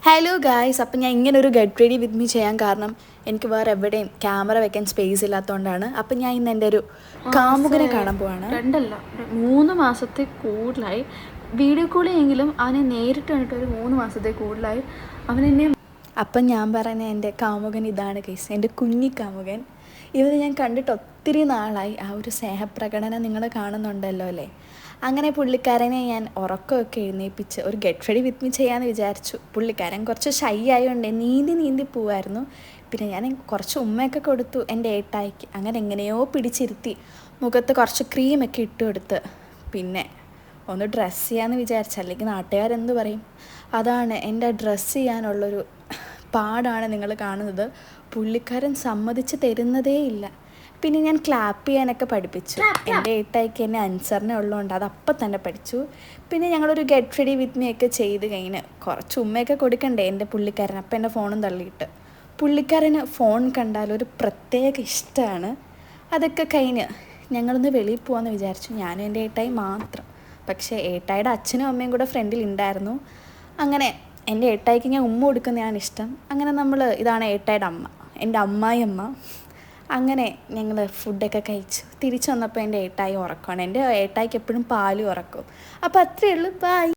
Hello guys, അപ്പം ഞാൻ ഇങ്ങനെ ഒരു ഗെറ്റ് റെഡി വിത്ത് മീ ചെയ്യാൻ കാരണം എനിക്ക് വേറെ എവിടെയും ക്യാമറ വെക്കാൻ സ്പേസ് ഇല്ലാത്തതുകൊണ്ടാണ്. അപ്പം ഞാൻ ഇന്ന് എൻ്റെ ഒരു കാമുകനെ കാണാൻ പോവാണ്. 2 മാസത്തെ കൂടുതലായി വീഡിയോ കോളെങ്കിലും അവനെ നേരിട്ട് കണ്ടിട്ട് ഒരു 3 മാസത്തെ കൂടുതലായി അവനെന്നെ. അപ്പം ഞാൻ പറയുന്നത് എൻ്റെ കാമുകൻ ഇതാണ് ഗൈസ്, എൻ്റെ കുഞ്ഞി കാമുകൻ. ഇവരെ ഞാൻ കണ്ടിട്ട് ഒത്തിരി നാളായി. ആ ഒരു സ്നേഹപ്രകടനം നിങ്ങൾ കാണുന്നുണ്ടല്ലോ അല്ലേ. അങ്ങനെ പുള്ളിക്കാരനെ ഞാൻ ഉറക്കമൊക്കെ എഴുന്നേൽപ്പിച്ച് ഒരു ഗെറ്റ് റെഡി വിത്ത് മീ ചെയ്യാമെന്ന് വിചാരിച്ചു. പുള്ളിക്കാരൻ കുറച്ച് ഷൈ ആയതുകൊണ്ട് നീന്തി പോവായിരുന്നു. പിന്നെ ഞാൻ കുറച്ച് ഉമ്മയൊക്കെ കൊടുത്തു എൻ്റെ ഏട്ടായിക്ക്. അങ്ങനെ എങ്ങനെയോ പിടിച്ചിരുത്തി മുഖത്ത് കുറച്ച് ക്രീമൊക്കെ ഇട്ട് കൊടുത്ത് പിന്നെ ഒന്ന് ഡ്രസ്സ് ചെയ്യാമെന്ന് വിചാരിച്ചു. അല്ലെങ്കിൽ നാട്ടുകാരെന്ത് പറയും. അതാണ് എൻ്റെ ഡ്രസ്സ് ചെയ്യാനുള്ളൊരു പാടാണ് നിങ്ങൾ കാണുന്നത്. പുള്ളിക്കാരൻ സമ്മതിച്ച് തരുന്നതേ ഇല്ല. പിന്നെ ഞാൻ ക്ലാപ്പ് ചെയ്യാനൊക്കെ പഠിപ്പിച്ചു. എൻ്റെ ഏട്ടായിക്ക് എന്നെ അനുസരണ ഉള്ളതുകൊണ്ട് അത് അപ്പം തന്നെ പഠിച്ചു. പിന്നെ ഞങ്ങളൊരു ഗെറ്റ് റെഡി വിത്ത് മീ ഒക്കെ ചെയ്ത് കഴിഞ്ഞ് കുറച്ച് ഉമ്മയൊക്കെ കൊടുക്കണ്ടേ എൻ്റെ പുള്ളിക്കാരൻ. അപ്പം എൻ്റെ ഫോണും തള്ളിയിട്ട്. പുള്ളിക്കാരന് ഫോൺ കണ്ടാൽ ഒരു പ്രത്യേക ഇഷ്ടമാണ്. അതൊക്കെ കഴിഞ്ഞ് ഞങ്ങളൊന്ന് വെളിയിൽ പോകാമെന്ന് വിചാരിച്ചു, ഞാനും എൻ്റെ ഏട്ടായി മാത്രം. പക്ഷേ ഏട്ടായിയുടെ അച്ഛനും അമ്മയും കൂടെ ഫ്രണ്ടിൽ ഉണ്ടായിരുന്നു. അങ്ങനെ എൻ്റെ ഏട്ടായിക്ക് ഞാൻ ഉമ്മ കൊടുക്കുന്നതാണ് ഇഷ്ടം. അങ്ങനെ ഇതാണ് ഏട്ടായിയുടെ അമ്മ, എൻ്റെ അമ്മായി അമ്മ. അങ്ങനെ ഞങ്ങൾ ഫുഡൊക്കെ കഴിച്ചു. തിരിച്ചു വന്നപ്പോൾ എൻ്റെ ഏട്ടായി ഉറക്കമാണ്. എൻ്റെ ഏട്ടായിക്ക് എപ്പോഴും പാലും ഉറക്കും. അപ്പോൾ അത്രയേ ഉള്ളൂ. ബൈ.